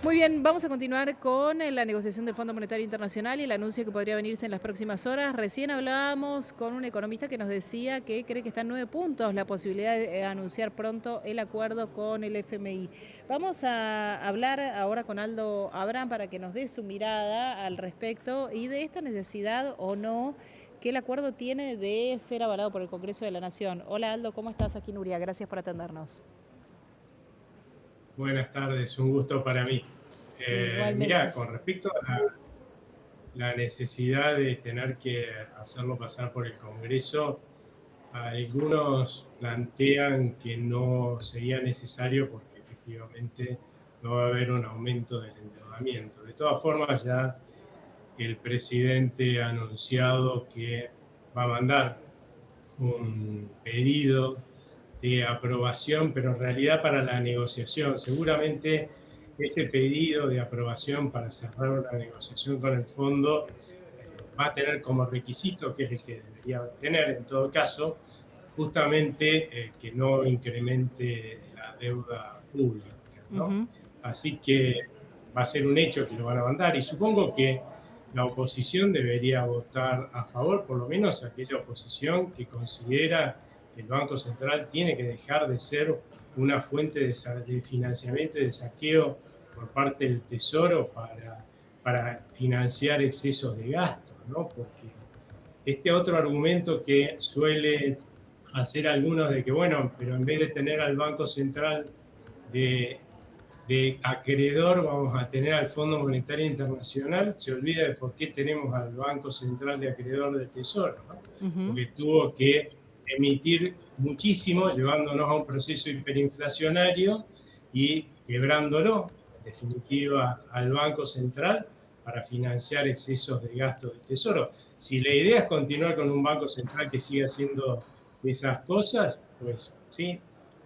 Muy bien, vamos a continuar con la negociación del Fondo Monetario Internacional y el anuncio que podría venirse en las próximas horas. Recién hablábamos con un economista que nos decía que cree que está en 9 puntos la posibilidad de anunciar pronto el acuerdo con el FMI. Vamos a hablar ahora con Aldo Abraham para que nos dé su mirada al respecto y de esta necesidad o no que el acuerdo tiene de ser avalado por el Congreso de la Nación. Hola Aldo, ¿cómo estás? Aquí Nuria, gracias por atendernos. Buenas tardes, un gusto para mí. Mirá, Igualmente. con respecto a la necesidad de tener que hacerlo pasar por el Congreso, algunos plantean que no sería necesario porque efectivamente no va a haber un aumento del endeudamiento. De todas formas, ya el presidente ha anunciado que va a mandar un pedido de aprobación, pero en realidad para la negociación. Seguramente ese pedido de aprobación para cerrar una negociación con el fondo va a tener como requisito, que es el que debería tener en todo caso, justamente que no incremente la deuda pública, ¿no? Ujú. Así que va a ser un hecho que lo van a mandar y supongo que la oposición debería votar a favor, por lo menos aquella oposición que considera que el Banco Central tiene que dejar de ser una fuente de financiamiento y de saqueo por parte del Tesoro para financiar excesos de gasto, ¿no? Porque este otro argumento que suele hacer algunos de que, bueno, pero en vez de tener al Banco Central de, de acreedor, vamos a tener al Fondo Monetario Internacional, se olvida de por qué tenemos al Banco Central de acreedor del Tesoro, ¿no? Ujú. Porque tuvo que emitir muchísimo, llevándonos a un proceso hiperinflacionario y quebrándolo, en definitiva, al Banco Central para financiar excesos de gasto del Tesoro. Si la idea es continuar con un Banco Central que siga haciendo esas cosas, pues sí,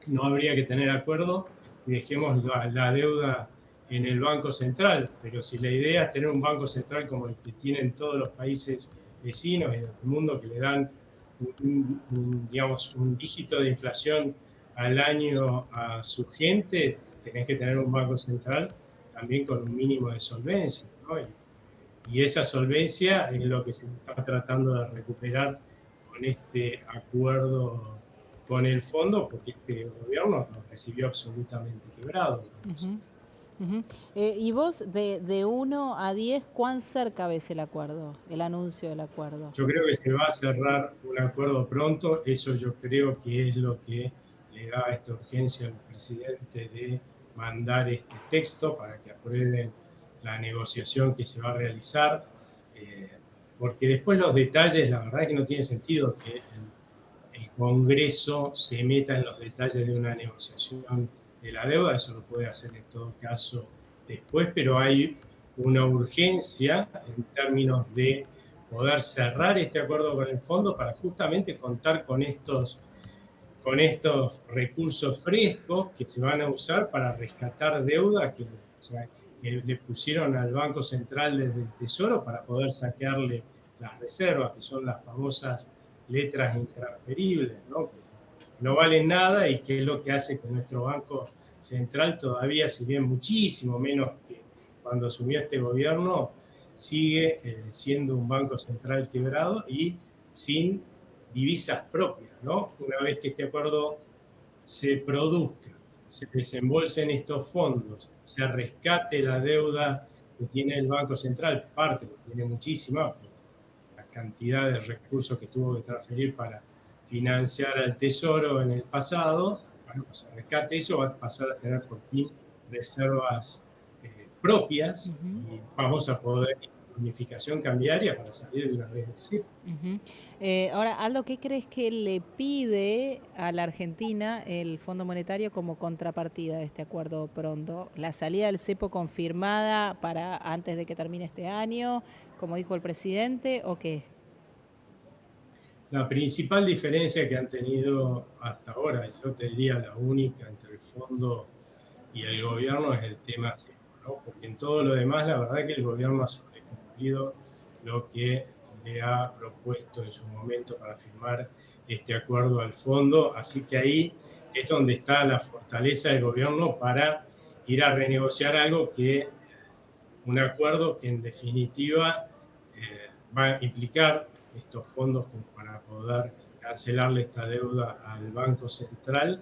no habría que tener acuerdo y dejemos la deuda en el Banco Central. Pero si la idea es tener un Banco Central como el que tienen todos los países vecinos y del mundo que le dan digamos, un dígito de inflación al año a su gente, tenés que tener un Banco Central también con un mínimo de solvencia, ¿no? Y esa solvencia es lo que se está tratando de recuperar con este acuerdo con el fondo, porque este gobierno lo recibió absolutamente quebrado, el Banco Ujú, Central. ujú. Y vos, de 1 a 10, ¿cuán cerca ves el acuerdo, el anuncio del acuerdo? Yo creo que se va a cerrar un acuerdo pronto, eso yo creo que es lo que le da esta urgencia al presidente de mandar este texto para que aprueben la negociación que se va a realizar, eh, porque después los detalles, la verdad es que no tiene sentido que el Congreso se meta en los detalles de una negociación de la deuda, eso lo puede hacer en todo caso después, pero hay una urgencia en términos de poder cerrar este acuerdo con el fondo para justamente contar con estos recursos frescos que se van a usar para rescatar deuda que, o sea, que le pusieron al Banco Central desde el Tesoro para poder saquearle las reservas, que son las famosas letras intransferibles, ¿no? Que no valen nada y que es lo que hace que nuestro Banco Central todavía, si bien muchísimo menos que cuando asumió este gobierno, sigue siendo un banco central quebrado y sin divisas propias, ¿no? Una vez que este acuerdo se produzca, se desembolsen estos fondos, se rescate la deuda que tiene el Banco Central, parte, porque tiene muchísima, por la cantidad de recursos que tuvo que transferir para financiar al Tesoro en el pasado, bueno, pues se rescate eso, va a pasar a tener por fin reservas propias Ujú, y vamos a poder unificación cambiaria para salir de una vez de cero. ujú. Ahora, Aldo, ¿qué crees que le pide a la Argentina el Fondo Monetario como contrapartida de este acuerdo pronto? ¿La salida del cepo confirmada para antes de que termine este año, como dijo el presidente, o qué? La principal diferencia que han tenido hasta ahora, yo te diría la única entre el fondo y el gobierno, es el tema cepo, ¿no? Porque en todo lo demás, la verdad que el gobierno ha sobrecumplido lo que le ha propuesto en su momento para firmar este acuerdo al fondo, así que ahí es donde está la fortaleza del gobierno para ir a renegociar algo que, un acuerdo que en definitiva va a implicar estos fondos como para poder cancelarle esta deuda al Banco Central,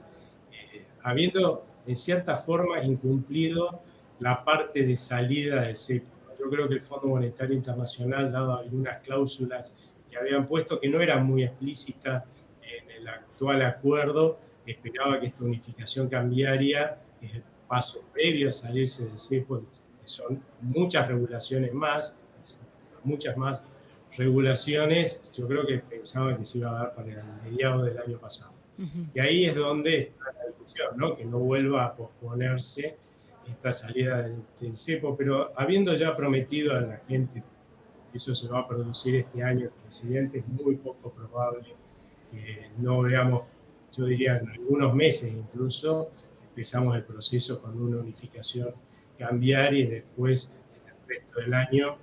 habiendo en cierta forma incumplido la parte de salida del cepo. Yo creo que el Fondo Monetario Internacional, dado algunas cláusulas que habían puesto que no eran muy explícitas en el actual acuerdo, esperaba que esta unificación cambiaria, que es el paso previo a salirse del cepo, que son muchas regulaciones más, muchas más regulaciones, yo creo que pensaban que se iba a dar para el mediado del año pasado. Y ahí es donde está la discusión, ¿no? Que no vuelva a posponerse esta salida del cepo, pero habiendo ya prometido a la gente que eso se va a producir este año, el presidente, es muy poco probable que no veamos, yo diría en algunos meses incluso, empezamos el proceso con una unificación cambiaria y después en el resto del año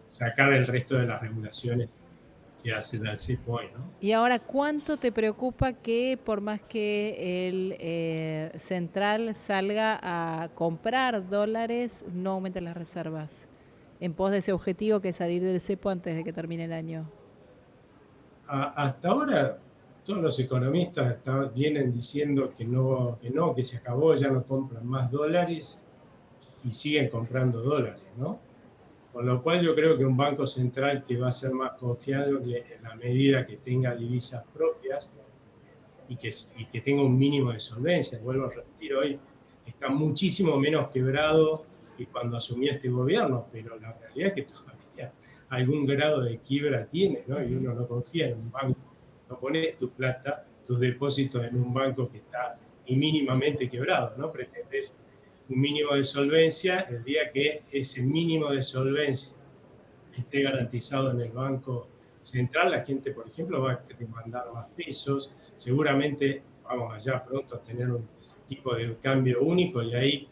sacar el resto de las regulaciones que hace la CEPO hoy, ¿no? Y ahora, ¿cuánto te preocupa que por más que el central salga a comprar dólares, no aumenten las reservas en pos de ese objetivo que es salir del cepo antes de que termine el año? Hasta ahora todos los economistas vienen diciendo que se acabó, ya no compran más dólares y siguen comprando dólares, ¿no? Con lo cual yo creo que un banco central que va a ser más confiable en la medida que tenga divisas propias y que tenga un mínimo de solvencia. Vuelvo a repetir, hoy está muchísimo menos quebrado que cuando asumió este gobierno, pero la realidad es que todavía algún grado de quiebra tiene, ¿no? Y uno no confía en un banco, no pones tu plata, tus depósitos en un banco que está ni mínimamente quebrado, ¿no? Pretendés un mínimo de solvencia el día que ese mínimo de solvencia esté garantizado en el Banco Central, la gente, por ejemplo, va a demandar más pesos, seguramente vamos allá pronto a tener un tipo de cambio único y ahí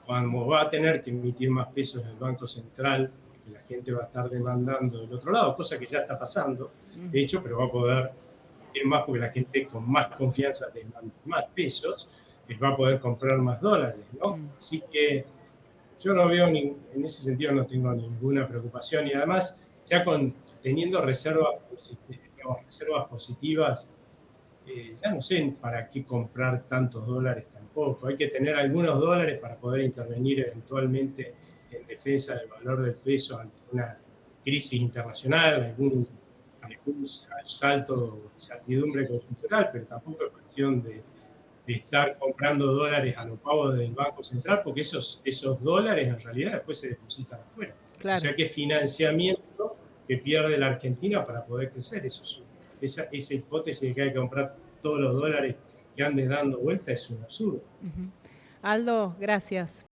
cuando va a tener que emitir más pesos el Banco Central, porque la gente va a estar demandando del otro lado, cosa que ya está pasando, de hecho, pero va a poder emitir más porque la gente con más confianza demanda más pesos, va a poder comprar más dólares, ¿no? Así que yo no veo, en ese sentido no tengo ninguna preocupación y además ya teniendo digamos, reservas positivas, ya no sé para qué comprar tantos dólares tampoco. Hay que tener algunos dólares para poder intervenir eventualmente en defensa del valor del peso ante una crisis internacional, algún salto de incertidumbre coyuntural, pero tampoco es cuestión de estar comprando dólares a los pavos del Banco Central, porque esos dólares en realidad después se depositan afuera. O Claro. sea que financiamiento que pierde la Argentina para poder crecer. Esa hipótesis de que hay que comprar todos los dólares que anden dando vuelta es un absurdo. Aldo, gracias.